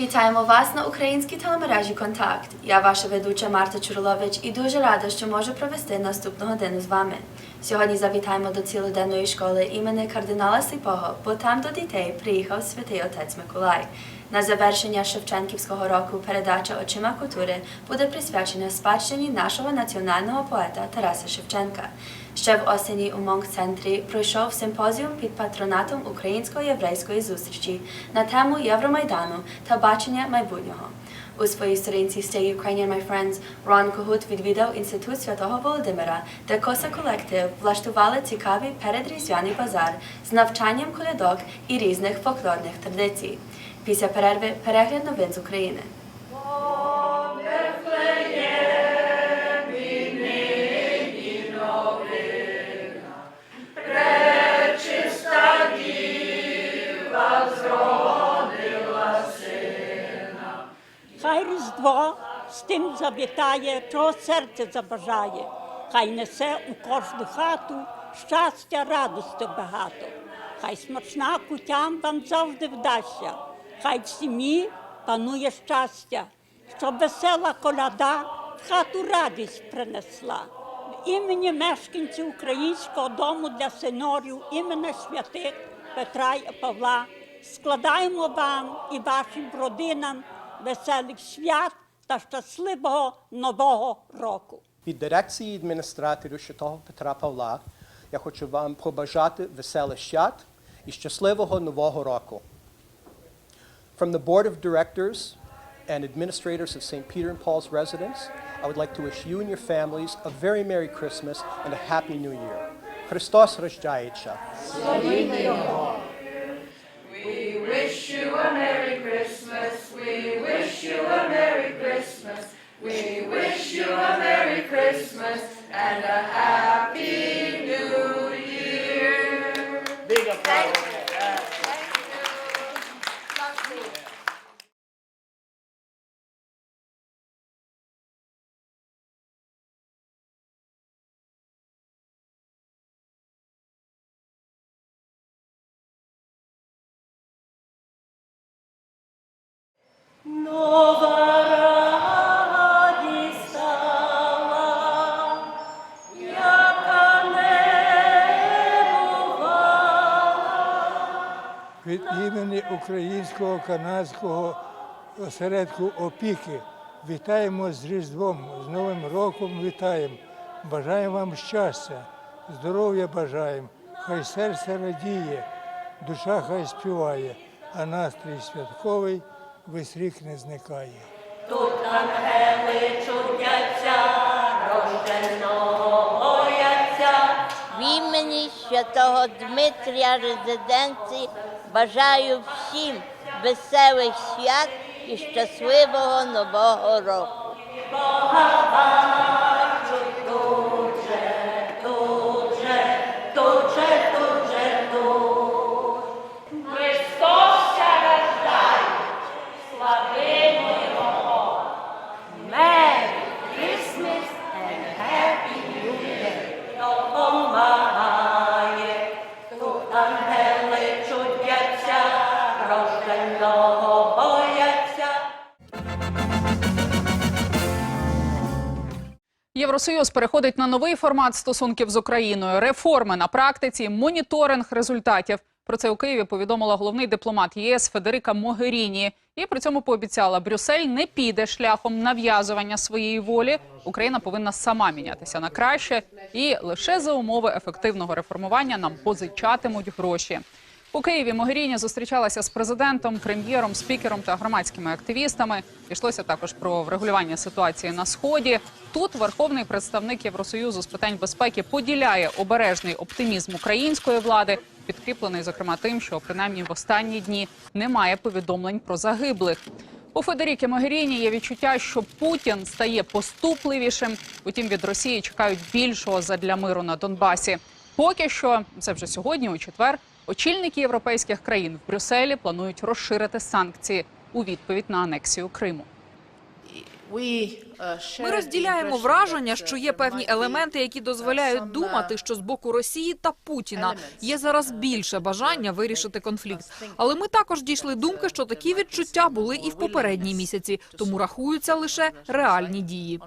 Вітаємо вас на українській телемережі «Контакт». Я ваша ведуча Марта Czurylowicz і дуже рада, що можу провести наступну годину з вами. Сьогодні завітаємо до цілоденної школи імені кардинала Сліпого, бо там до дітей приїхав святий отець Миколай. На завершення Шевченківського року передача «Очима культури» буде присвячена спадщині нашого національного поета Тараса Шевченка. Ще в осені у Монк-центрі пройшов симпозіум під патронатом українсько-єврейської зустрічі на тему Євромайдану та бачення майбутнього. У своїй сторінці Stay Ukrainian, My Friends, Рон Когут відвідав Інститут Святого Володимира, де Коса-колектив влаштували цікавий передріздвяний базар з навчанням колядок і різних фольклорних традицій. Після перерви перегляд новин з України. Хай Різдво з тим завітає, чого серце забажає. Хай несе у кожну хату щастя, радості багато. Хай смачна кутям вам завжди вдасться. Хай в сім'ї панує щастя, щоб весела коляда в хату радість принесла. В імені мешканців Українського дому для сеньорів, імені святих Петра і Павла складаємо вам і вашим родинам веселих свят та щасливого Нового року. Від дирекції адміністраторів Святого Петра Павла я хочу вам побажати веселих свят і щасливого Нового року. From the Board of Directors and Administrators of St. Peter and Paul's Residence, I would like to wish you and your families a very Merry Christmas and a Happy New Year. Христос рождається. We wish you a Merry Christmas. We wish you a Merry Christmas. We wish you a Merry Christmas and a Happy New Year. Big applause. Нова радість стала, яка не бувала. Від імені Українського канадського осередку опіки вітаємо з Різдвом, з Новим роком вітаємо. Бажаємо вам щастя, здоров'я бажаємо, хай серце радіє, душа хай співає, а настрій святковий весь рік не зникає. Тут ангели чудяться, рожденого бояться. В імені святого Дмитрія резиденції бажаю всім веселих свят і щасливого Нового року. Євросоюз переходить на новий формат стосунків з Україною. Реформи на практиці, моніторинг результатів. Про це у Києві повідомила головний дипломат ЄС Федерика Могеріні. І при цьому пообіцяла, Брюссель не піде шляхом нав'язування своєї волі. Україна повинна сама мінятися на краще. І лише за умови ефективного реформування нам позичатимуть гроші. У Києві Могеріні зустрічалася з президентом, прем'єром, спікером та громадськими активістами. Йшлося також про врегулювання ситуації на Сході. Тут верховний представник Євросоюзу з питань безпеки поділяє обережний оптимізм української влади, підкріплений, зокрема, тим, що принаймні в останні дні немає повідомлень про загиблих. У Федеріки Могеріні є відчуття, що Путін стає поступливішим. Утім, від Росії чекають більшого задля миру на Донбасі. Поки що, це вже сьогодні, у четвер, очільники європейських країн в Брюсселі планують розширити санкції у відповідь на анексію Криму. Ми розділяємо враження, що є певні елементи, які дозволяють думати, що з боку Росії та Путіна є зараз більше бажання вирішити конфлікт. Але ми також дійшли думки, що такі відчуття були і в попередні місяці, тому рахуються лише реальні дії.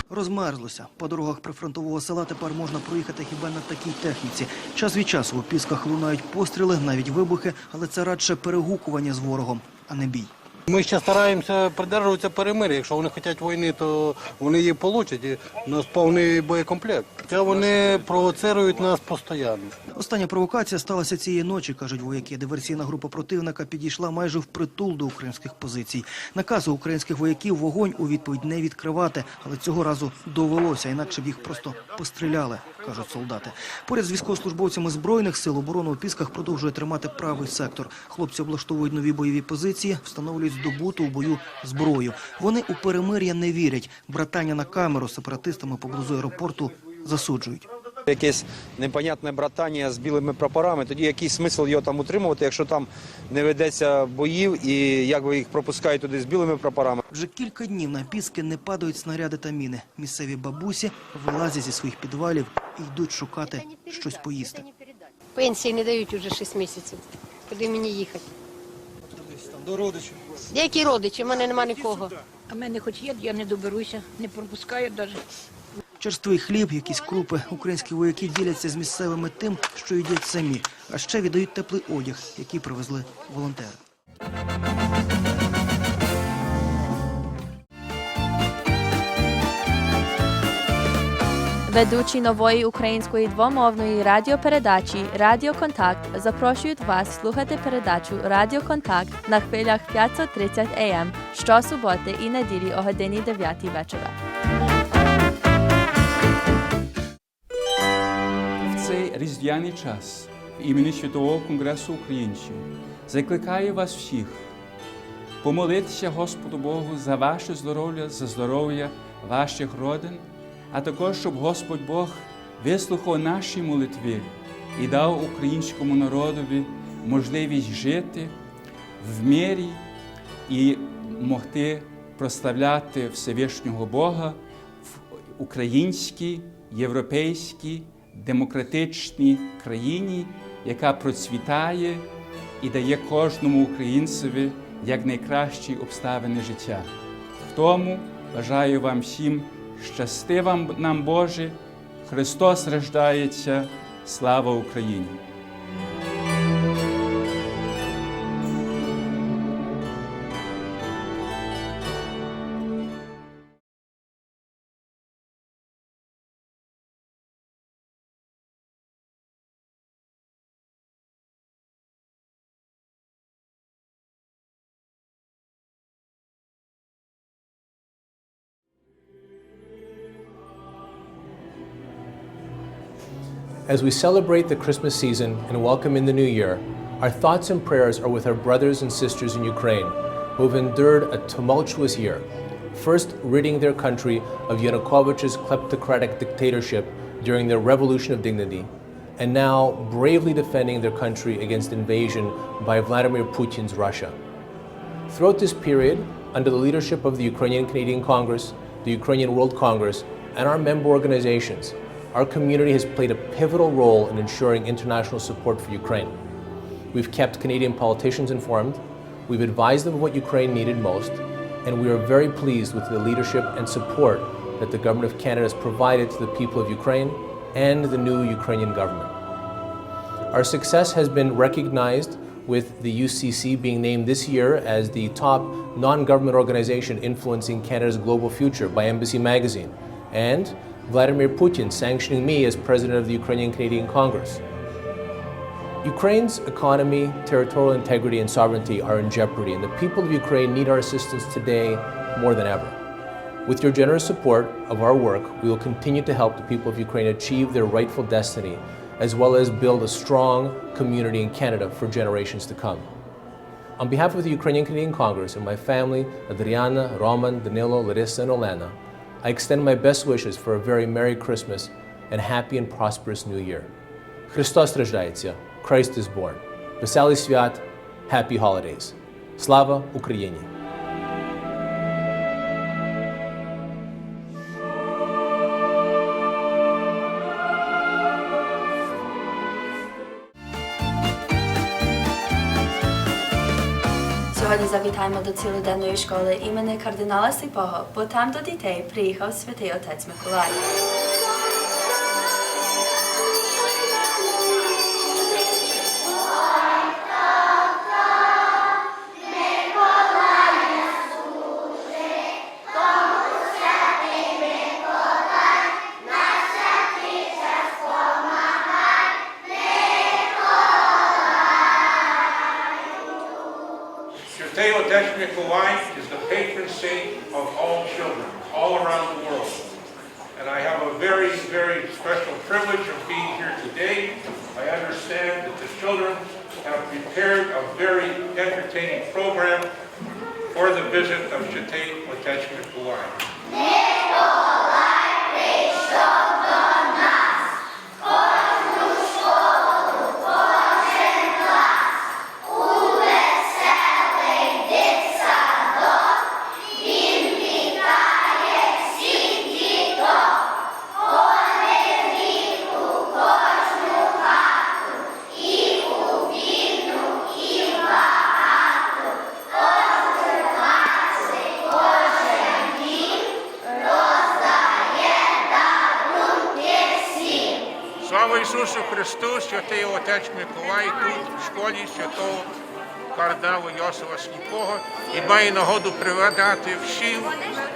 Розмерзлося. По дорогах прифронтового села тепер можна проїхати хіба на такій техніці. Час від часу у Пісках лунають постріли, навіть вибухи, але це радше перегукування з ворогом, а не бій. Ми ще стараємося придержуватися перемир'я. Якщо вони хочуть війни, то вони її отримають. І у нас повний боєкомплект. Хоча вони провоцирують нас постійно. Остання провокація сталася цієї ночі, кажуть вояки. Диверсійна група противника підійшла майже впритул до українських позицій. Наказ у українських вояків вогонь у відповідь не відкривати, але цього разу довелося, інакше б їх просто постріляли, кажуть солдати. Поряд з військовослужбовцями Збройних сил оборону у Пісках продовжує тримати правий сектор. Хлопці облаштовують нові бойові позиції, встановлюють здобуту у бою зброю. Вони у перемир'я не вірять. Братання на камеру сепаратистами поблизу аеропорту засуджують. Якесь непонятне братання з білими прапорами, тоді який смисл його там утримувати, якщо там не ведеться боїв і як ви їх пропускають туди з білими прапорами. Вже кілька днів на Піски не падають снаряди та міни. Місцеві бабусі вилазять зі своїх підвалів і йдуть шукати щось поїсти. Пенсії не дають уже 6 місяців. Куди мені їхати? До родичів. Які родичі? У мене нема нікого. А в мене хоч є, я не доберуся, не пропускають навіть. Черствий хліб, якісь крупи. Українські вояки діляться з місцевими тим, що їдять самі. А ще віддають теплий одяг, який привезли волонтери. Ведучі нової української двомовної радіопередачі «Радіо Контакт» запрошують вас слухати передачу «Радіо Контакт» на хвилях 530 АМ щосуботи і неділі о годині 9 вечора. В цей різдвяний час в імені Світового Конгресу українців закликаю вас всіх помолитися Господу Богу за ваше здоров'я, за здоров'я ваших родин, а також, щоб Господь Бог вислухав наші молитви і дав українському народові можливість жити в мирі і могти прославляти Всевишнього Бога в українській, європейській, демократичній країні, яка процвітає і дає кожному українцеві якнайкращі обставини життя. В тому бажаю вам всім щасти вам нам, Боже, Христос рождається, слава Україні! As we celebrate the Christmas season and welcome in the new year, our thoughts and prayers are with our brothers and sisters in Ukraine who have endured a tumultuous year, first ridding their country of Yanukovych's kleptocratic dictatorship during their Revolution of Dignity, and now bravely defending their country against invasion by Vladimir Putin's Russia. Throughout this period, under the leadership of the Ukrainian Canadian Congress, the Ukrainian World Congress, and our member organizations, our community has played a pivotal role in ensuring international support for Ukraine. We've kept Canadian politicians informed, we've advised them of what Ukraine needed most, and we are very pleased with the leadership and support that the Government of Canada has provided to the people of Ukraine and the new Ukrainian government. Our success has been recognized with the UCC being named this year as the top non-government organization influencing Canada's global future by Embassy Magazine, and Vladimir Putin sanctioning me as president of the Ukrainian Canadian Congress. Ukraine's economy, territorial integrity, and sovereignty are in jeopardy, and the people of Ukraine need our assistance today more than ever. With your generous support of our work, we will continue to help the people of Ukraine achieve their rightful destiny, as well as build a strong community in Canada for generations to come. On behalf of the Ukrainian Canadian Congress and my family, Adriana, Roman, Danilo, Larissa, and Olena, I extend my best wishes for a very Merry Christmas and happy and prosperous New Year. Христос рождається, Christ is born. Веселий свят, happy holidays. Слава Україні! Сьогодні завітаємо до цілоденної школи імені кардинала Сліпого, бо там до дітей приїхав святий отець Миколай. Святий Отець Миколай is the patron saint of all children, all around the world. And I have a very, very special privilege of being here today. I understand that the children have prepared a very entertaining program for the visit of Святий Отець Миколай. Слава Ісусу Христу, Святий Отець Миколай тут, в школі святого кардинала Йосифа Сліпого, і має нагоду привітати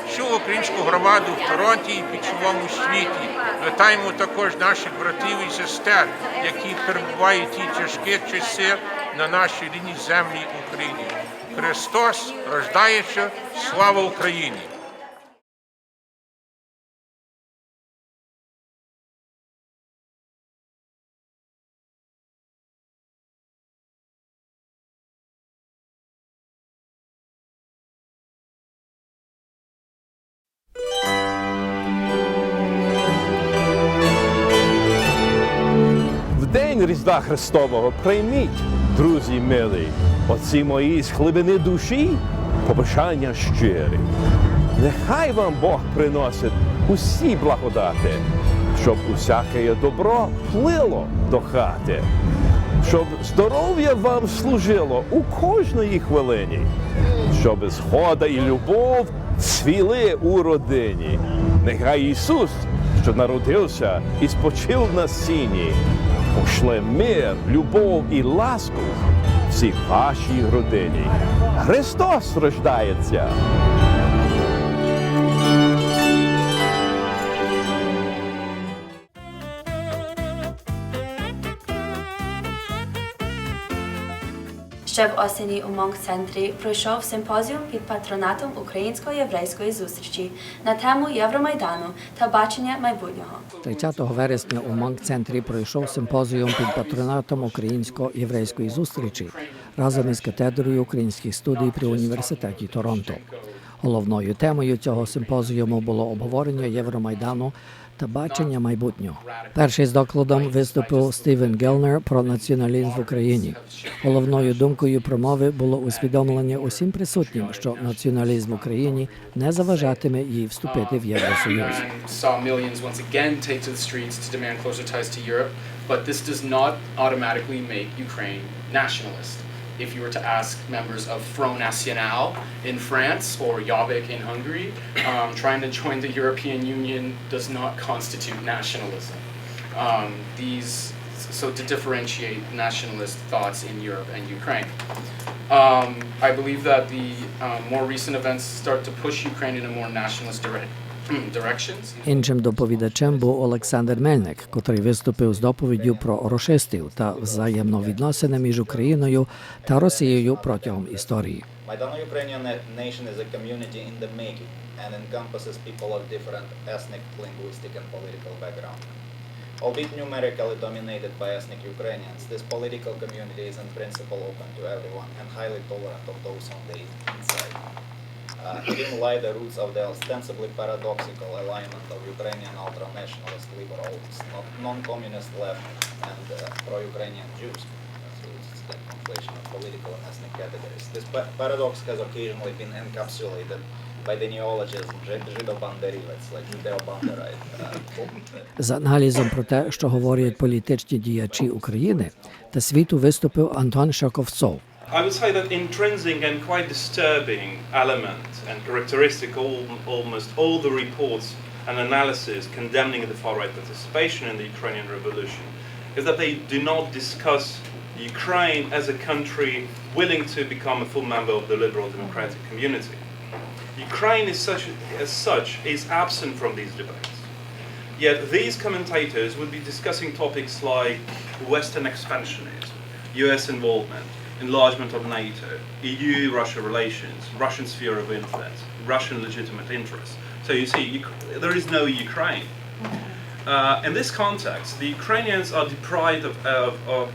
всю українську громаду в Торонті і під цілому світі. Вітаємо також наших братів і сестер, які перебувають в ті тяжкі часи на нашій рідній землі Україні. Христос рождається, слава Україні! В день Різдва Христового прийміть, друзі милі, оці мої з глибини душі побажання щирі. Нехай вам Бог приносить усі благодати, щоб усяке добро плило до хати, щоб здоров'я вам служило у кожної хвилині, щоб згода і любов цвіли у родині. Нехай Ісус, що народився і спочив на сіні, пошле мир, любов і ласку всій вашій родині. Христос рождається! Ще в осені у Монк-центрі пройшов симпозіум під патронатом Українсько-єврейської зустрічі на тему Євромайдану та бачення майбутнього. 30 вересня у Монк-центрі пройшов симпозіум під патронатом Українсько-єврейської зустрічі разом із катедрою українських студій при університеті Торонто. Головною темою цього симпозіуму було обговорення Євромайдану та бачення майбутнього. Перший з докладом виступив Стівен Гелнер про націоналізм в Україні. Головною думкою промови було усвідомлення усім присутнім, що націоналізм в Україні не заважатиме їй вступити в Євросоюз. If you were to ask members of Front National in France or Jobbik in Hungary, trying to join the European Union does not constitute nationalism. So to differentiate nationalist thoughts in Europe and Ukraine. I believe that the more recent events start to push Ukraine in a more nationalist direction. Іншим доповідачем був Олександр Мельник, котрий виступив з доповіддю про рашистів та взаємновідносини між Україною та Росією протягом історії. Ukrainian nation is a community in the making and encompasses people of different ethnic, linguistic and political background. Albeit numerically dominated by ethnic Ukrainians, this political community is in principle open to everyone and highly tolerant of those on the inside. Herein lie the roots of the ostensibly paradoxical alignment of Ukrainian ultra-nationalist liberals, non-communist left, and pro-Ukrainian Jews. So it's and conflation of political and ethnic categories. This paradox has occasionally been encapsulated by the neologism «жидобандерівець», like «жидеобандерайт». З аналізом про те, що говорять політичні діячі України та світу, виступив Антон Шаковцов. I would say that intrinsic and quite disturbing element and characteristic almost all the reports and analysis condemning the far-right participation in the Ukrainian revolution is that they do not discuss Ukraine as a country willing to become a full member of the liberal democratic community. Ukraine as such is absent from these debates. Yet these commentators would be discussing topics like Western expansionism, US involvement, enlargement of NATO, EU-Russia relations, Russian sphere of influence, Russian legitimate interests. So you see, there is no Ukraine. In this context, the Ukrainians are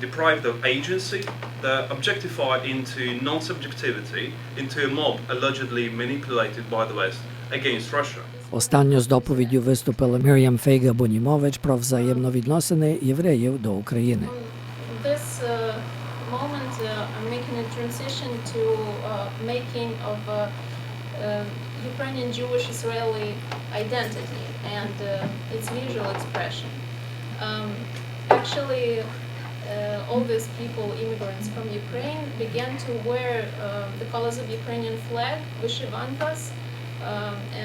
deprived of agency, they're objectified into non-subjectivity, into a mob allegedly manipulated by the West against Russia. Останньо з доповіддю виступила Мір'ям Фейга-Бонімович про взаємновідносини євреїв до України. Moment I'm making a transition to making of Ukrainian Jewish-Israeli identity and its visual expression. Actually, all these people, immigrants from Ukraine, began to wear the colors of Ukrainian flag, vyshivankas,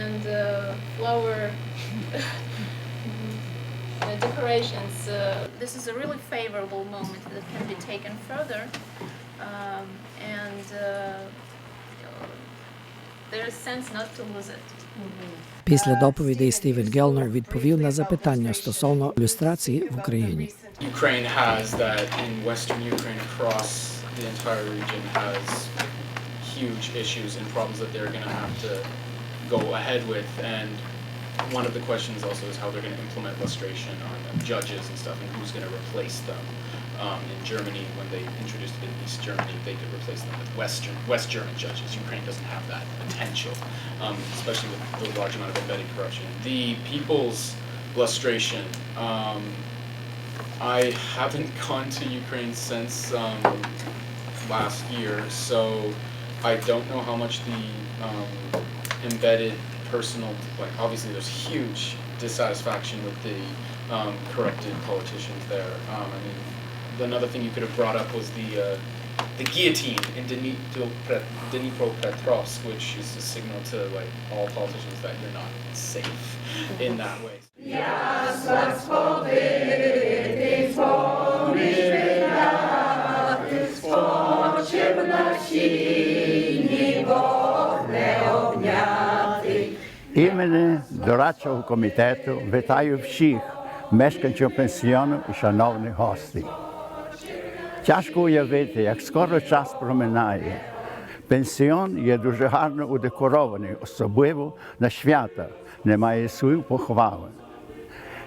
and flower decorations. This is a really favorable moment that can be taken further, and there's sense not to lose it. Після доповідей Стівен Гелнер відповів на запитання стосовно люстрації в Україні. Ukraine has that in Western Ukraine across the entire region has huge issues and problems that they're going to have to go ahead with, and one of the questions also is how they're going to implement lustration on judges and stuff, and who's going to replace them. In Germany, when they introduced it in East Germany, they could replace them with West German judges. Ukraine doesn't have that potential, especially with the large amount of embedded corruption. The people's lustration, I haven't gone to Ukraine since last year, so I don't know how much the embedded personal, like obviously there's huge dissatisfaction with the corrupted politicians there. I mean, another thing you could have brought up was the guillotine in Dnipropetrovsk, which is a signal to like all politicians that you're not safe in that way. Імені дорадчого комітету вітаю всіх мешканців пансіону і шановних гостей. Тяжко уявити, як скоро час проминає. Пансіон є дуже гарно удекорований, особливо на свята, немає слів похвали.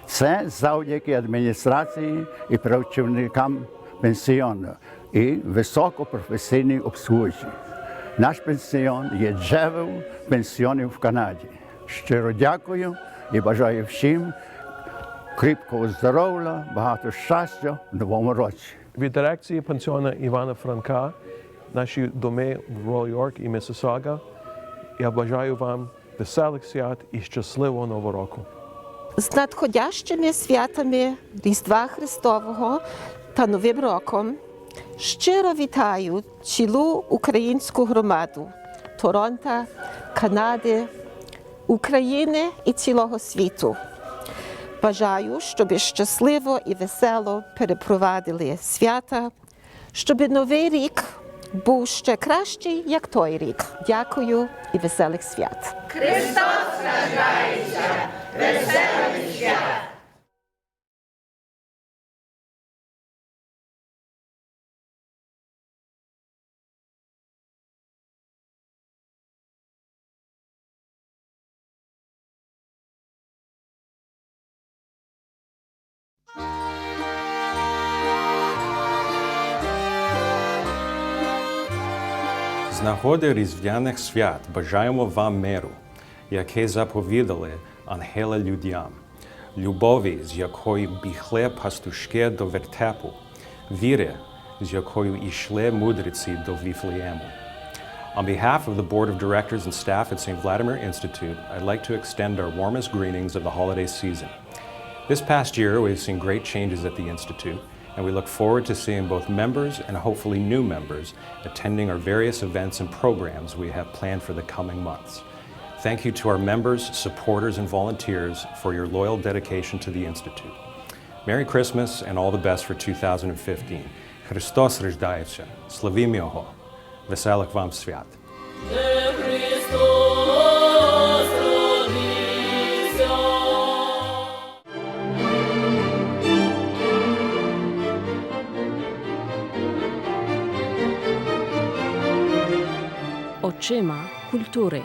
Це завдяки адміністрації і працівникам пансіону і високопрофесійній обслузі. Наш пансіон є джерелом пансіонів в Канаді. Щиро дякую і бажаю всім кріпкого здоров'я, багато щастя в новому році. Від дирекції пансіону Івана Франка, наші доми в Рой-Йорк і Миссисага, я бажаю вам веселих свят і щасливого Нового року. З надходящими святами Різдва Христового та Новим роком щиро вітаю цілу українську громаду Торонто, Канади, України і цілого світу. Бажаю, щоб щасливо і весело перепровадили свята, щоб Новий рік був ще кращий, як той рік. Дякую і веселих свят. Христос рождається! Веселих свят! З нагоди різдвяних свят бажаємо вам миру, яке заповідали ангели людям, любові, з якої бігли пастушки до вертепу, віри, з якою йшли мудреці до Віфлеєму. On behalf of the Board of Directors and staff at St. Vladimir Institute, I'd like to extend our warmest greetings of the holiday season. This past year, we've seen great changes at the Institute, and we look forward to seeing both members and hopefully new members attending our various events and programs we have planned for the coming months. Thank you to our members, supporters, and volunteers for your loyal dedication to the Institute. Merry Christmas and all the best for 2015. Христос рождається. Славімо Його. Веселих вам свят. Очима культури.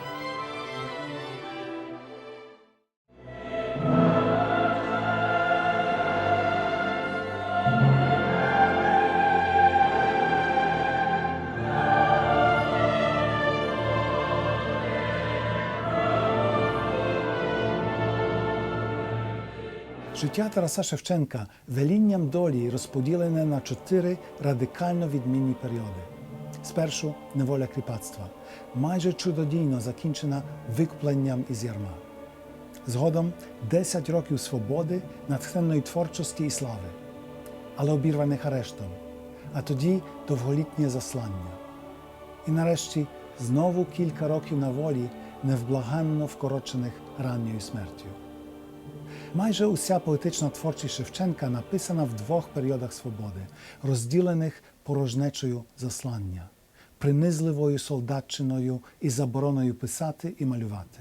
Життя Тараса Шевченка велінням долі розподілене на 4 радикально відмінні періоди. Спершу неволя кріпацтва, майже чудодійно закінчена викупленням із ярма. Згодом 10 років свободи, натхненної творчості і слави, але обірваних арештом, а тоді довголітнє заслання. І нарешті знову кілька років на волі, невблаганно вкорочених ранньою смертю. Майже уся поетична творчість Шевченка написана в 2 періодах свободи, розділених порожнечою заслання, принизливою солдатчиною і забороною писати і малювати.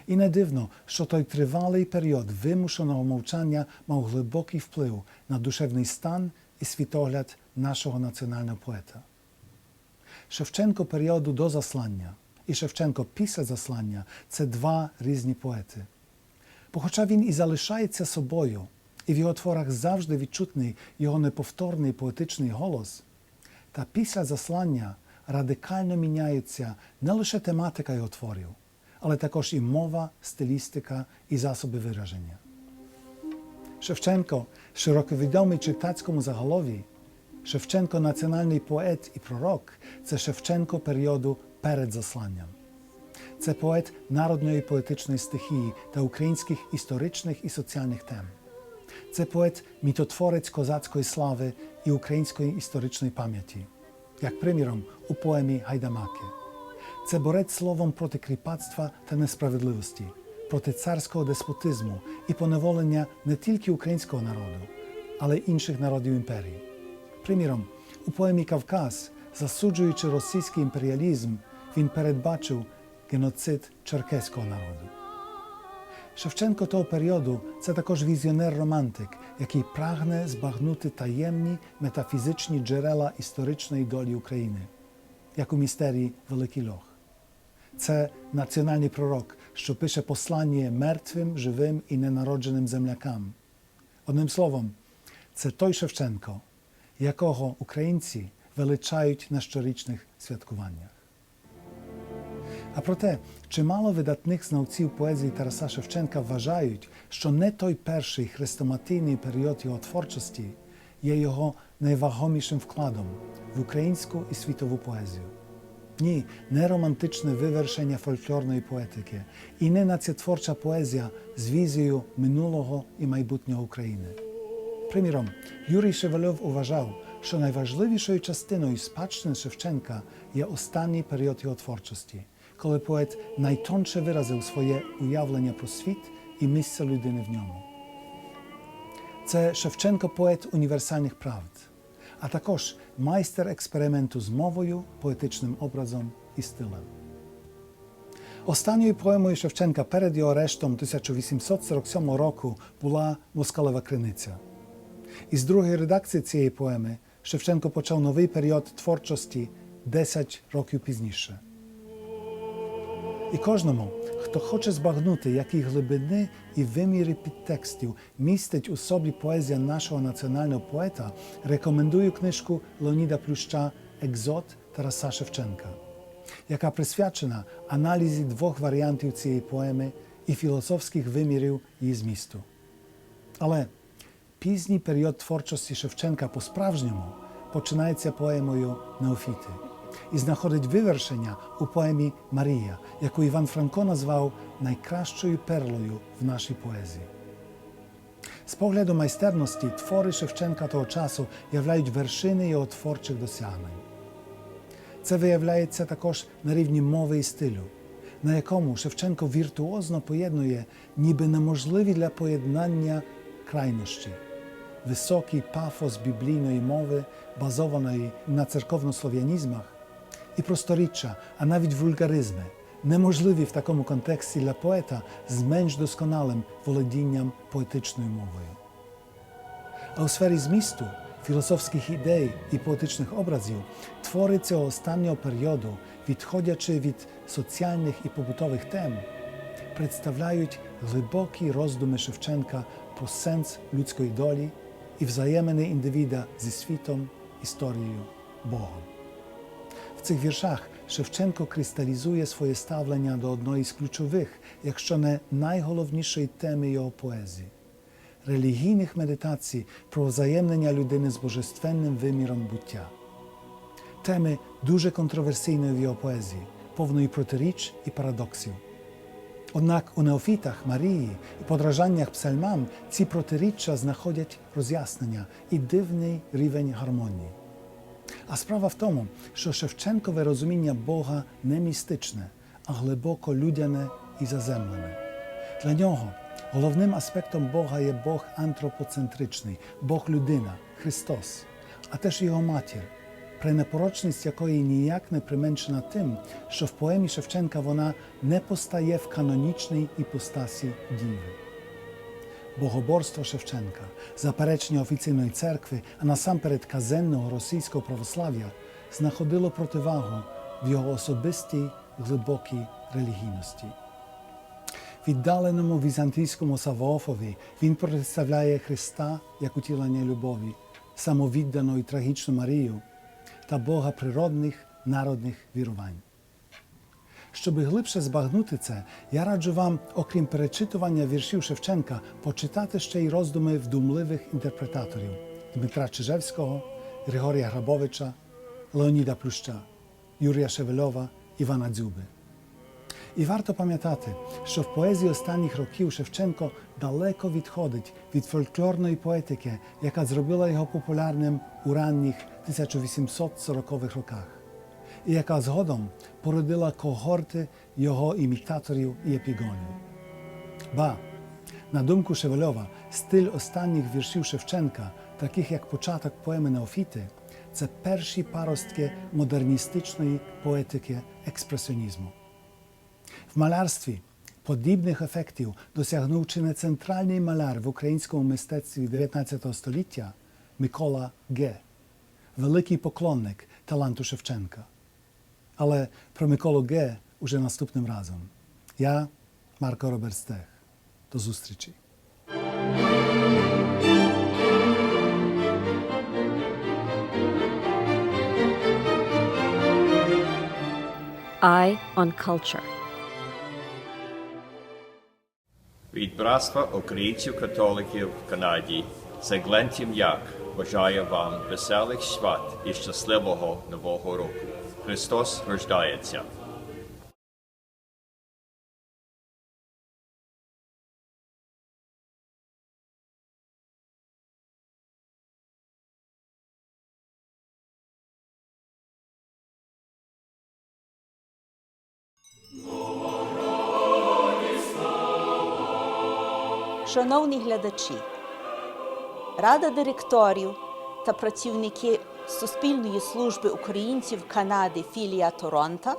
І не дивно, що той тривалий період вимушеного мовчання мав глибокий вплив на душевний стан і світогляд нашого національного поета. Шевченко періоду до заслання і Шевченко після заслання – це 2 різні поети. Бо хоча він і залишається собою, і в його творах завжди відчутний його неповторний поетичний голос, та після заслання радикально міняються не лише тематика його творів, але також і мова, стилістика і засоби вираження. Шевченко – широковідомий читацькому заголові, Шевченко – національний поет і пророк – це Шевченко періоду перед засланням. Це поет народної поетичної стихії та українських історичних і соціальних тем. Це поет-мітотворець козацької слави і української історичної пам'яті, як приміром у поемі «Гайдамаки». Це борець словом проти кріпацтва та несправедливості, проти царського деспотизму і поневолення не тільки українського народу, але й інших народів імперії. Приміром, у поемі «Кавказ», засуджуючи російський імперіалізм, він передбачив геноцид черкеського народу. Шевченко того періоду – це також візіонер-романтик, який прагне збагнути таємні метафізичні джерела історичної долі України, як у містерії «Великий Льох». Це національний пророк, що пише послання мертвим, живим і ненародженим землякам. Одним словом, це той Шевченко, якого українці величають на щорічних святкуваннях. А проте, чимало видатних знавців поезії Тараса Шевченка вважають, що не той перший хрестоматійний період його творчості є його найвагомішим вкладом в українську і світову поезію. Ні, не романтичне вивершення фольклорної поетики і не націотворча поезія з візією минулого і майбутнього України. Приміром, Юрій Шевельов вважав, що найважливішою частиною спадщини Шевченка є останній період його творчості, коли поет найтонше виразив своє уявлення про світ і місце людини в ньому. Це Шевченко – поет універсальних правд, а також майстер експерименту з мовою, поетичним образом і стилем. Останньою поемою Шевченка перед його арештом 1847 року була «Москалева криниця». Із другої редакції цієї поеми Шевченко почав новий період творчості 10 років пізніше. І кожному, хто хоче збагнути, які глибини і виміри підтекстів містить у собі поезія нашого національного поета, рекомендую книжку Леоніда Плюща «Екзот» Тараса Шевченка, яка присвячена аналізі 2 варіантів цієї поеми і філософських вимірів її змісту. Але пізній період творчості Шевченка по-справжньому починається поемою «Неофіти» і знаходить вивершення у поемі «Марія», яку Іван Франко назвав найкращою перлою в нашій поезії. З погляду майстерності твори Шевченка того часу являють вершини його творчих досягнень. Це виявляється також на рівні мови і стилю, на якому Шевченко віртуозно поєднує ніби неможливі для поєднання крайнощі. Високий пафос біблійної мови, базованої на церковнослов'янізмах, і просторіччя, а навіть вульгаризми, неможливі в такому контексті для поета з менш досконалим володінням поетичною мовою. А у сфері змісту, філософських ідей і поетичних образів, твори цього останнього періоду, відходячи від соціальних і побутових тем, представляють глибокі роздуми Шевченка про сенс людської долі і взаємини індивіда зі світом, історією, Богом. В цих віршах Шевченко кристалізує своє ставлення до одної з ключових, якщо не найголовнішої теми його поезії – релігійних медитацій про взаємнення людини з божественним виміром буття. Теми дуже контроверсійної в його поезії, повної протиріч і парадоксів. Однак у «Неофітах», «Марії» і подражаннях псальмам ці протиріччя знаходять роз'яснення і дивний рівень гармонії. А справа в тому, що Шевченкове розуміння Бога не містичне, а глибоко людяне і заземлене. Для нього головним аспектом Бога є Бог антропоцентричний, Бог-людина, Христос, а теж його матір, пренепорочність якої ніяк не применшена тим, що в поемі Шевченка вона не постає в канонічній іпостасі Діви. Богоборство Шевченка, заперечення офіційної церкви, а насамперед казенного російського православ'я знаходило противагу в його особистій глибокій релігійності. Віддаленому візантійському Савоофові він представляє Христа як утілення любові, самовіддану і трагічну Марію та Бога природних народних вірувань. Щоб глибше збагнути це, я раджу вам, окрім перечитування віршів Шевченка, почитати ще й роздуми вдумливих інтерпретаторів Дмитра Чижевського, Григорія Грабовича, Леоніда Плюща, Юрія Шевельова, Івана Дзюби. І варто пам'ятати, що в поезії останніх років Шевченко далеко відходить від фольклорної поетики, яка зробила його популярним у ранніх 1840-х роках, і яка згодом породила когорти його імітаторів і епігонів. Ба, на думку Шевельова, стиль останніх віршів Шевченка, таких як початок поеми «Неофіти», це перші паростки модерністичної поетики експресіонізму. В малярстві подібних ефектів досягнув чи не центральний маляр в українському мистецтві 19 століття Микола Г., великий поклонник таланту Шевченка. Але про Миколу Г. уже наступним разом. Я, Марко Роберстех. До зустрічі. Eye on Culture. Від братства українців-католиків в Канаді це Глен Тім'як бажає вам веселих свят і щасливого Нового року. Христос рождається. Шановні глядачі, Рада директорів та працівники Суспільної служби українців Канади філія Торонто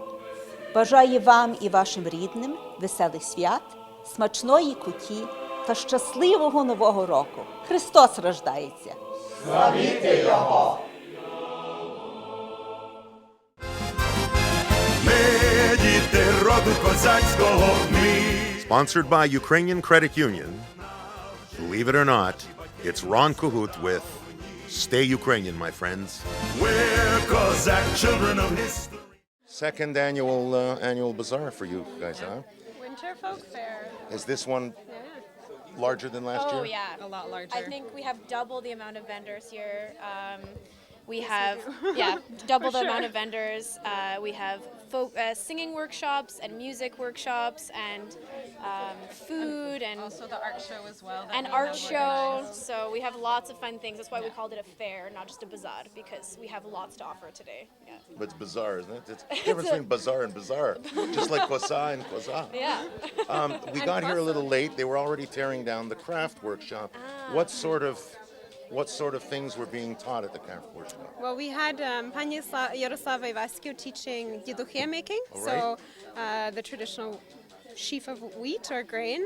бажає вам і вашим рідним веселих свят, смачної куті та щасливого Нового року. Христос рождається! Славіте Його! Ми діти роду козацького, Sponsored by Ukrainian Credit Union. Believe it or not, it's Ron Kuhut with Stay Ukrainian, my friends. We're Cossack children of history. Second annual bazaar for you guys, huh? Winter Folk Fair. Is this one larger than last year? Oh yeah, a lot larger. I think we have double the amount of vendors here. We Yes, have we do. double For the amount sure. of vendors. We have singing workshops and music workshops and food and also the art show as well. that An we art have show. organized. So we have lots of fun things. That's why we called it a fair, not just a bazaar, because we have lots to offer today. Yeah. But it's bizarre, isn't it? It's the difference between bazaar and bizarre. Just like kosa and kosa. Yeah. We got here a little late. They were already tearing down the craft workshop. What sort of things were being taught at the craft workshop? Well, we had Pani Yaroslava Ivaskiu teaching diduchia making, All so the traditional sheaf of wheat or grain.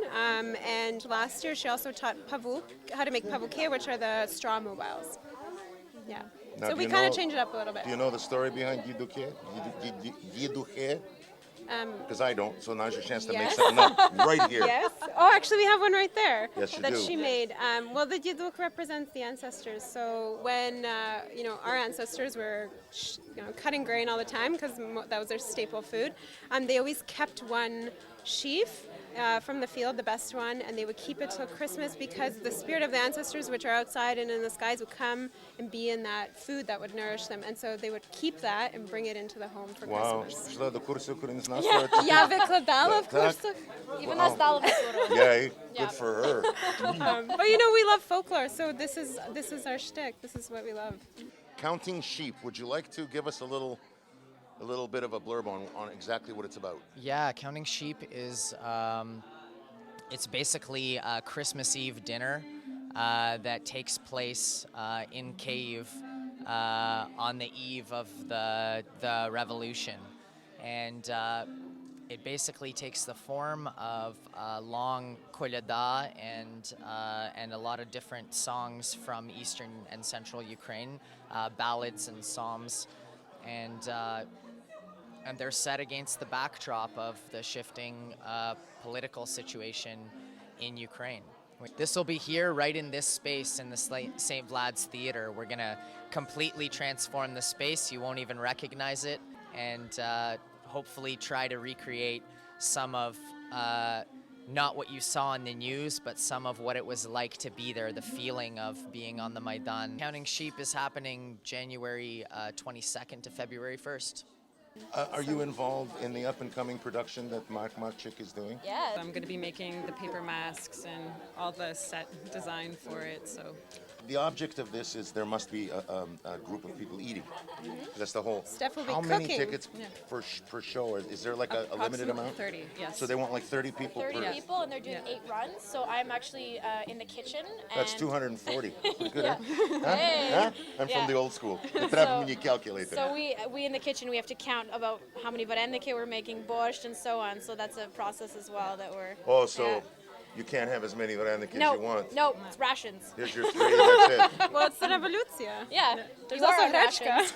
And last year she also taught pavuk, how to make pavuke, which are the straw mobiles. Yeah. Now, So do we you kind of know- changed it up a little bit. Do you know the story behind diduche? Diduche? Because I don't, so now's your chance to make Yes. something up right here. Yes. Oh, actually, we have one right there. Yes, you that do. she made. Well, the yiduk represents the ancestors. So when our ancestors were cutting grain all the time because that was their staple food, they always kept one sheaf from the field, the best one, and they would keep it till Christmas because the spirit of the ancestors, which are outside and in the skies, would come and be in that food that would nourish them. And so they would keep that and bring it into the home for Wow, Christmas. пішла до курсу українського. Я викладала в Так. курсах. І вона здала в Yay, good for her. But we love folklore, so this is our shtick. This is what we love. Counting sheep. Would you like to give us a little bit of a blurb on exactly what it's about? Yeah, Counting Sheep is it's basically a Christmas Eve dinner that takes place in Kyiv on the eve of the revolution, and it basically takes the form of a long kolyada and a lot of different songs from eastern and central Ukraine, ballads and psalms, and they're set against the backdrop of the shifting political situation in Ukraine. This will be here right in this space in the St. Vlad's Theater. We're going to completely transform the space. You won't even recognize it, and hopefully try to recreate some of not what you saw in the news, but some of what it was like to be there, the feeling of being on the Maidan. Counting Sheep is happening January 22nd to February 1st. Are you involved in the up-and-coming production that Mark Marchik is doing? Yeah. I'm going to be making the paper masks and all the set design for it. So The object of this is there must be a group of people eating. That's the whole. Steph will be How many cooking. tickets per show? Is there like a limited amount? 30, yes. So they want like 30 people 30 per. people, and they're doing 8 runs. So I'm actually in the kitchen. That's and 240. Pretty good, Yeah. huh? Hey. Huh? I'm from Yeah. the old school. The trap mini calculator. So we in the kitchen, we have to count about how many vareniki we're making, borscht, and so on. So that's a process as well that we're. Oh, so yeah. you can't have as many varaniki No, as you want. no, it's rations. Here's your 3, that's it. Well, it's the revolution. Yeah, there's You also are rations.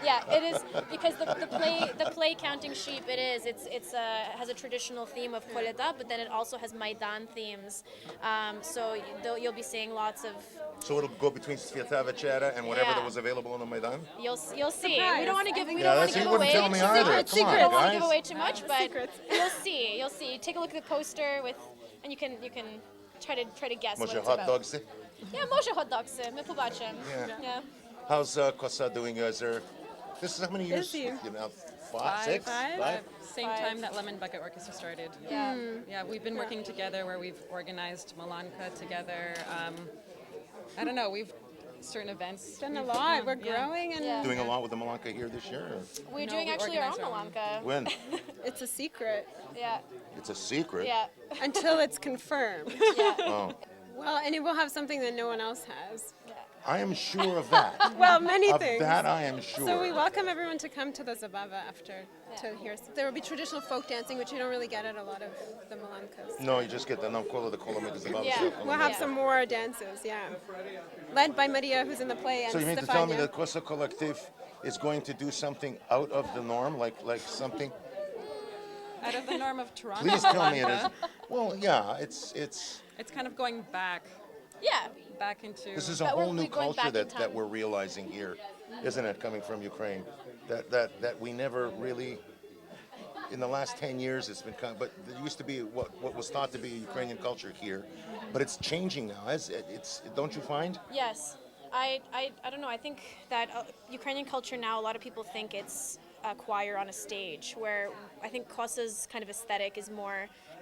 Yeah, it is because the play Counting Sheep. It's has a traditional theme of kolyada, but then it also has Maidan themes. So you'll be seeing lots of. So it'll go between Sveta Večera and whatever Yeah. that was available on the Maidan? You'll see. Surprise. We don't want to give. We Yeah, don't want that's- to you give wouldn't away. tell me either. Come on, We don't want to guys. give away too much, but Secrets. you'll see. You'll see. Take a look at the poster and you can try to guess what Може it's hot about. dogs? Yeah, може hot dogs. Ми побачимо. Yeah. Yeah. How's Kosa doing? Is there? This is how many years? Busy. You know, 5, 6, 5? Same time that Lemon Bucket Orchestra started. Yeah. Yeah, we've been working together where we've organized Malanka together. I don't know, we've certain events. Done a lot. We're growing and Doing a lot with the Malanka here this year? or? We're No, doing we actually our own organize our Malanka. When? it's a secret Yeah. It's a secret? Yeah. until it's confirmed. Oh. Well, and it will have something that no one else has. I am sure of that. Well, many Of things. that I am sure. So we welcome everyone to come to the Zabava after to hear. There will be traditional folk dancing, which you don't really get at a lot of the Malankas. No, you just get the Namkola, the Kolomit, the Zababa. Yeah, we'll have some more dances, led by Maria, who's in the play, and So you mean to tell me Stefania. that Kosa Collective is going to do something out of the norm, like something? Out of the norm of Toronto. Please tell me it is. Malanka. Well, yeah, it's. It's kind of going back. Yeah. Back into. This is a whole new culture that we're realizing here, isn't it? Coming from Ukraine, that we never really. In the last 10 years, it's been kind of, but there used to be what was thought to be a Ukrainian culture here, but it's changing now. Don't you find? Yes. I don't know. I think that Ukrainian culture now, a lot of people think it's a choir on a stage, where I think Kosa's kind of aesthetic is more,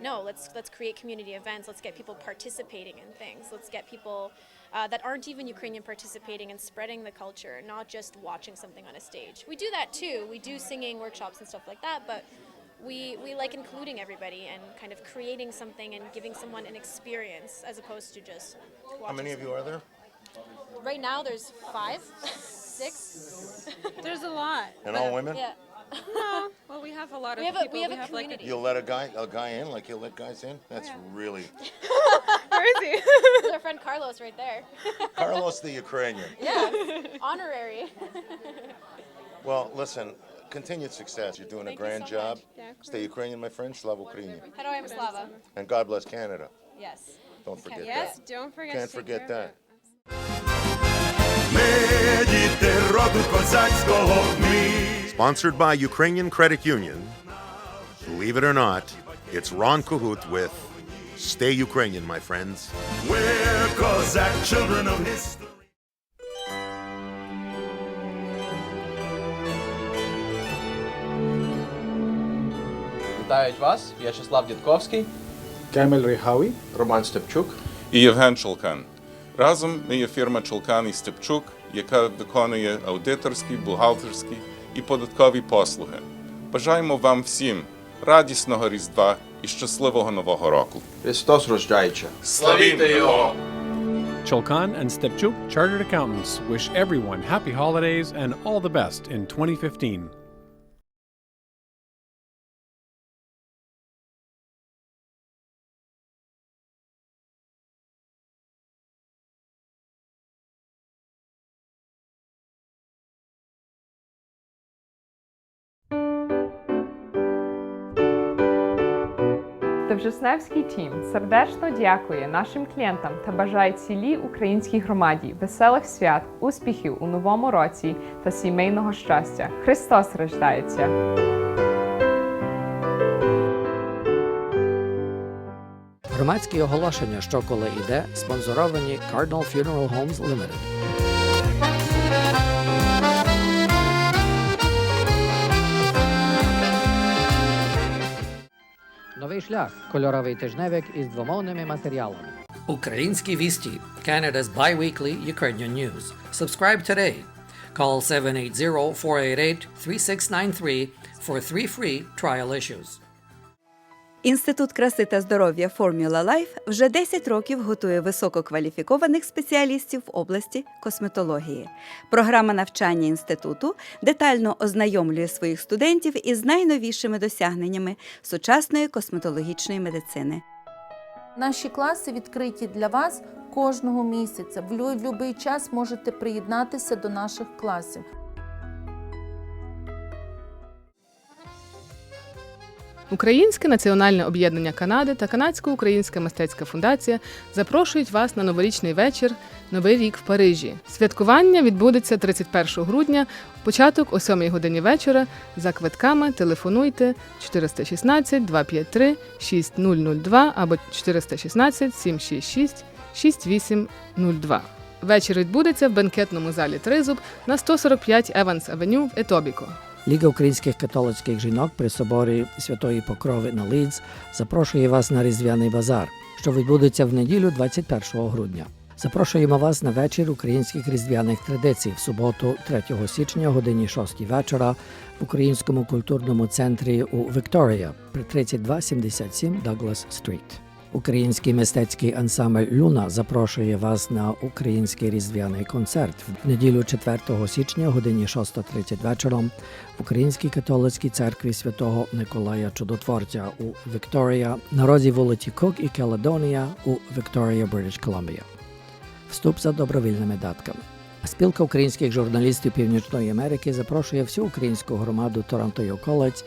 no, let's create community events. Let's get people participating in things. Let's get people that aren't even Ukrainian participating and spreading the culture, not just watching something on a stage. We do that too. We do singing workshops and stuff like that, but we like including everybody and kind of creating something and giving someone an experience as opposed to just watching. How many of you are there? Right now there's 5, 6. There's a lot. And all women? Yeah. No, well, we have a lot of people. We have a community. You'll let a guy in, like you'll let guys in? That's really... Where is he? There's our friend Carlos right there. Carlos the Ukrainian. Yeah, honorary. Well, listen, continued success. You're doing a grand job. Stay Ukrainian, my friend. Slava Ukraini. Героям слава. And God bless Canada. Yes. Don't forget Yes, that. don't forget. Can't forget that. Sponsored by Ukrainian Credit Union. Believe it or not, it's Ron Kahut with Stay Ukrainian, my friends. We're Cossack children of history. Вітають вас, В'ячеслав Дідковський, Кемель Рихаві, Роман Степчук і Євген Чулкан. Разом ми є фірма Чулкан і Степчук, яка виконує аудиторські, бухгалтерські і податкові послуги. Бажаємо вам всім радісного Різдва і щасливого Нового року. Христос рождається. Славімо Його! Chulkan and Stepchuk Chartered Accountants wish everyone happy holidays and all the best in 2015. Довжесневський тім сердечно дякує нашим клієнтам та бажає цілій українській громаді веселих свят, успіхів у новому році та сімейного щастя. Христос рождається! Громадські оголошення «Що коли іде» спонсоровані Cardinal Funeral Homes Limited. Новий шлях – кольоровий тижневик із двомовними матеріалами. Українські вісті – Canada's bi-weekly Ukrainian news. Subscribe today. Call 780-488-3693 for 3 free trial issues. Інститут краси та здоров'я Formula Life вже 10 років готує висококваліфікованих спеціалістів в області косметології. Програма навчання інституту детально ознайомлює своїх студентів із найновішими досягненнями сучасної косметологічної медицини. Наші класи відкриті для вас кожного місяця. В будь-який час можете приєднатися до наших класів. Українське національне об'єднання Канади та Канадсько-Українська мистецька фундація запрошують вас на новорічний вечір «Новий рік в Парижі». Святкування відбудеться 31 грудня, початок о 7 годині вечора. За квитками телефонуйте 416-253-6002 або 416-766-6802. Вечір відбудеться в бенкетному залі «Тризуб» на 145 Еванс-авеню в Етобіко. Ліга українських католицьких жінок при соборі Святої Покрови на Лідс запрошує вас на Різдвяний базар, що відбудеться в неділю 21 грудня. Запрошуємо вас на вечір українських різдвяних традицій в суботу 3 січня о годині 6 вечора в Українському культурному центрі у Вікторія при 3277 Доглас Стріт. Український мистецький ансамбль «Люна» запрошує вас на український різдвяний концерт в неділю 4 січня о годині 6:30 вечором в Українській католицькій церкві Святого Миколая Чудотворця у Вікторія на розі вулиці Кук і Келедонія у Вікторія, Бритиш Колумбія. Вступ за добровільними датками. Спілка українських журналістів Північної Америки запрошує всю українську громаду Торонто й околиць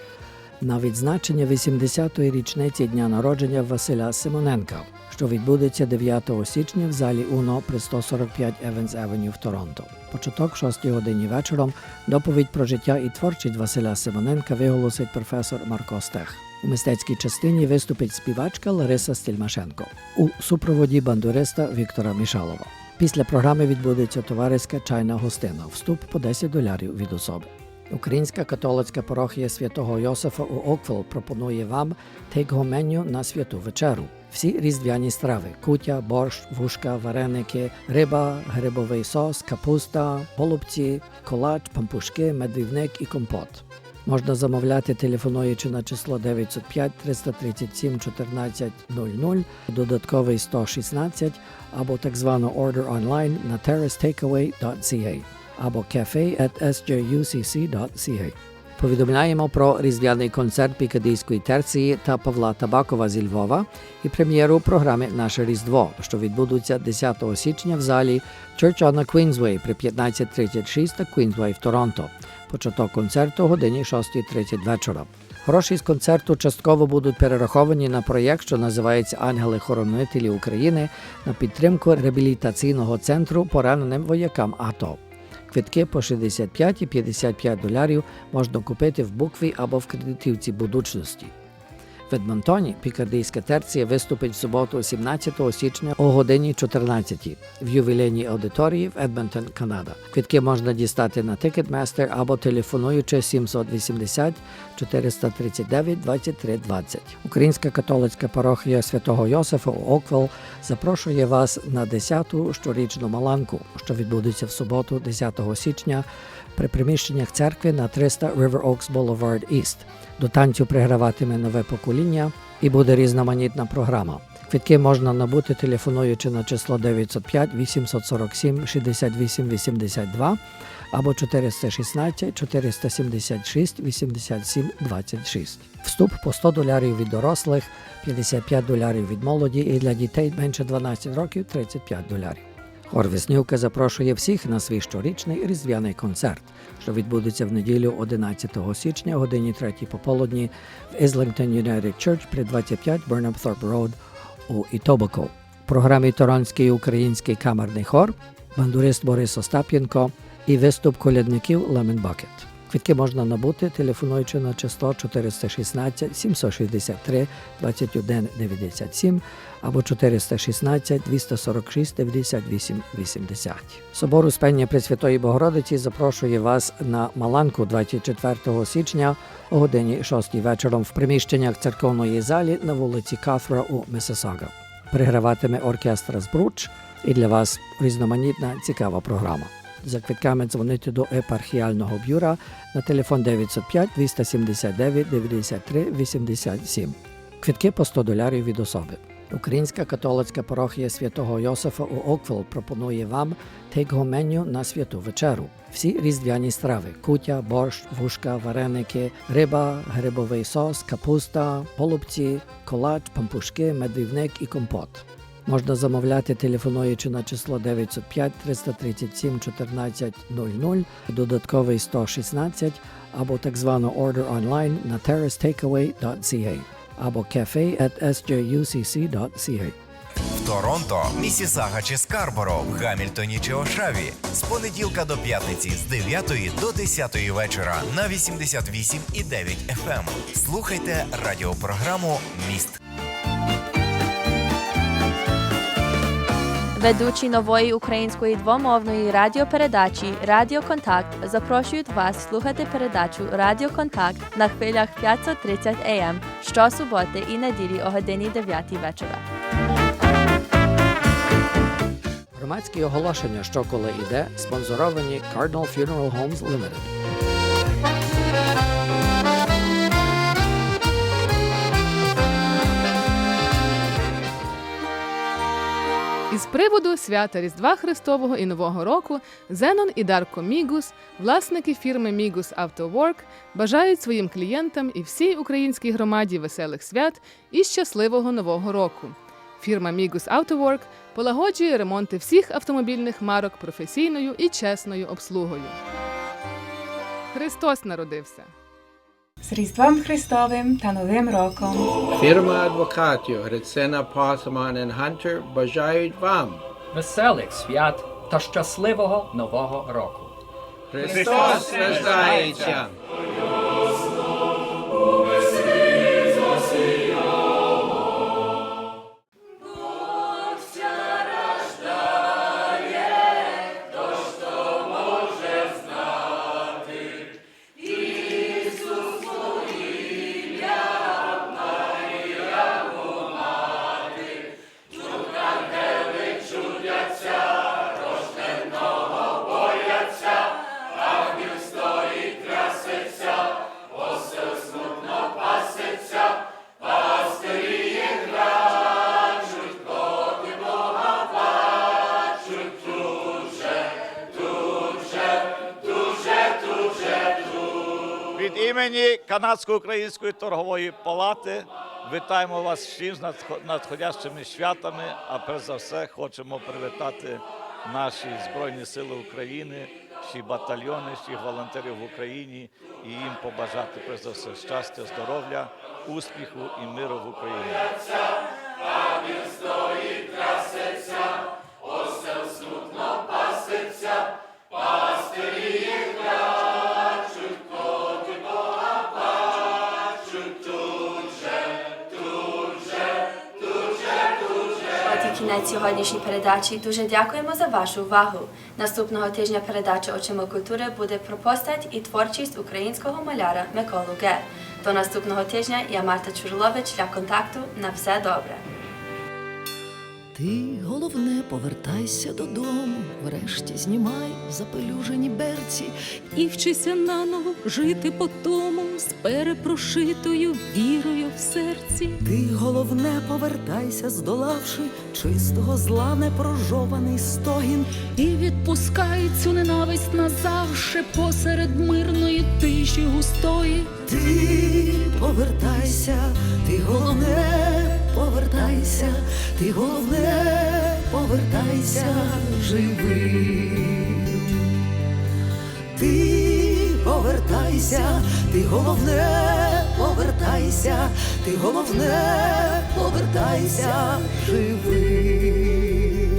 на відзначення 80-ї річниці дня народження Василя Симоненка, що відбудеться 9 січня в залі Уно при 145 Еванс-авеню в Торонто. Початок 6 годині вечором доповідь про життя і творчість Василя Симоненка виголосить професор Марко Стех. У мистецькій частині виступить співачка Лариса Стільмашенко у супроводі бандуриста Віктора Мішалова. Після програми відбудеться товариська чайна гостина. Вступ по $10 від особи. Українська католицька парохія Святого Йосифа у Оквіл пропонує вам take-home меню на святу вечеру. Всі різдвяні страви – кутя, борщ, вушка, вареники, риба, грибовий сос, капуста, голубці, колач, пампушки, медвівник і компот. Можна замовляти, телефонуючи на число 905-337-1400, додатковий 116, або так звано order online на terracetakeaway.ca або cafe@sjucc.ca. Повідомляємо про різдвяний концерт Пікардійської терції та Павла Табакова зі Львова і прем'єру програми «Наше Різдво», що відбудуться 10 січня в залі Church on the Queensway при 15:36 та Queensway в Торонто. Початок концерту о годині 6:30 вечора. Гроші з концерту частково будуть перераховані на проєкт, що називається «Ангели-хоронителі України» на підтримку реабілітаційного центру пораненим воякам АТО. Квитки по $65 і $55 можна купити в букві або в кредитівці будучності. В Едмонтоні Пікардійська терція виступить в суботу 17 січня о годині 14 в ювілейній аудиторії в Едмонтон, Канада. Квитки можна дістати на Ticketmaster або телефонуючи 780-439-2320. Українська католицька парохія Святого Йосифа у Оквіл запрошує вас на 10-ту щорічну маланку, що відбудеться в суботу 10 січня при приміщеннях церкви на 300 River Oaks Boulevard East. До танцю приграватиме нове покоління і буде різноманітна програма. Квитки можна набути, телефонуючи на число 905-847-6882 або 416-476-8726. Вступ по $100 від дорослих, $55 від молоді і для дітей менше 12 років $35. Хор Веснівка запрошує всіх на свій щорічний різдвяний концерт, що відбудеться в неділю 11 січня о годині 3 пополудні в Islington United Church при 25 Burnham Thorpe Road у Ітобако. В програмі Торонський український камерний хор, бандурист Борис Остап'єнко і виступ колядників Lemon Bucket. Квитки можна набути, телефонуючи на число 416-763-2197 або 416-246-98-80. Собор Успення Пресвятої Богородиці запрошує вас на маланку 24 січня о годині 6 вечором в приміщеннях церковної залі на вулиці Кафра у Миссисага. Приграватиме оркестр «Збруч» і для вас різноманітна цікава програма. За квитками дзвонити до епархіального бюро на телефон 905-279-93-87. Квитки по $100 від особи. Українська католицька парохія Святого Йосифа у Оквіл пропонує вам take-home меню на святу вечеру. Всі різдвяні страви – кутя, борщ, вушка, вареники, риба, грибовий сос, капуста, голубці, колач, пампушки, медвівник і компот. Можна замовляти, телефонуючи на число 905-337-1400, додатковий 116, або так звано order online на terracetakeaway.ca або cafe@sjucc.ca. В Торонто, Міссісага чи Скарборо, в Гамільтоні чи Ошаві. З понеділка до п'ятниці з 9 до 10 вечора на 88,9 FM. Слухайте радіопрограму «Міст». Ведучі нової української двомовної радіопередачі «Радіо Контакт» запрошують вас слухати передачу «Радіо Контакт» на хвилях 530 АМ щосуботи і неділі о годині 9 вечора. Громадські оголошення «Що коли іде» спонсоровані Cardinal Funeral Homes Limited. Із приводу свята Різдва Христового і Нового року Зенон і Дарко Мігус, власники фірми Мігус Автоворк, бажають своїм клієнтам і всій українській громаді веселих свят і щасливого Нового року. Фірма Мігус Автоворк полагоджує ремонти всіх автомобільних марок професійною і чесною обслугою. Христос народився! З Різдвом Христовим та Новим роком! Фірма адвокатів Грицина, Посман і Хантер бажають вам веселих свят та щасливого Нового року! Христос рождається! Від імені Канадсько-Української торгової палати вітаємо вас всім з надходящими святами, а перш за все хочемо привітати наші Збройні Сили України, всі батальйони, всіх волонтерів в Україні і їм побажати перш за все щастя, здоров'я, успіху і миру в Україні. Кінець сьогоднішньої передачі. Дуже дякуємо за вашу увагу. Наступного тижня передача «Очима культури» буде про постать і творчість українського маляра Миколу Г. До наступного тижня я Марта Czurylowicz для «Контакту». На все добре. Ти, головне, повертайся додому, врешті знімай запелюжені берці і вчися наново жити по тому з перепрошитою вірою в серці. Ти, головне, повертайся, здолавши чистого зла непрожований стогін, і відпускай цю ненависть назавше посеред мирної тиші густої. Ти повертайся, ти, головне, повертайся, ти, головне, повертайся живим. Ти повертайся, ти, головне, повертайся, ти, головне, повертайся живим.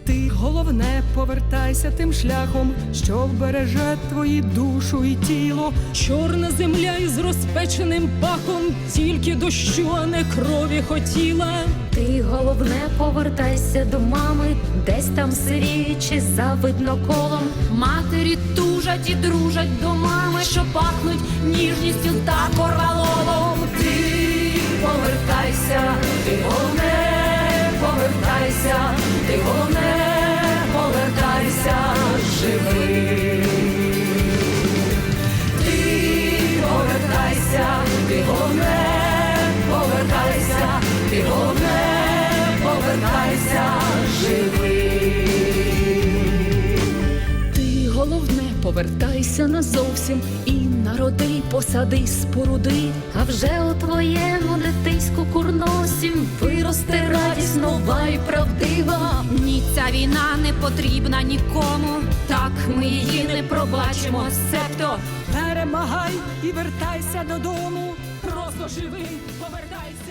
Ти, головне, повертайся тим шляхом, що вбереже твої душу і тіло. Чорна земля із розпеченим пахом тільки дощу, а не крові хотіла. Ти, головне, повертайся до мами, десь там сиріючи за видноколом. Матері тужать і дружать до мами, що пахнуть ніжністю та корвалолом. Ти повертайся, ти, головне, повертайся, ти, головне, повертайся живим. Ти повертайся, ти, головне, повертайся, ти, головне, повертайся живим. Ти, головне, повертайся назовсім і народи, посади, споруди. А вже у твоєму дитиську курносім виросте радість нова і правдива. Ні, ця війна не потрібна нікому, так ми її не пробачимо, себто перемагай і вертайся додому, просто живи, повертайся.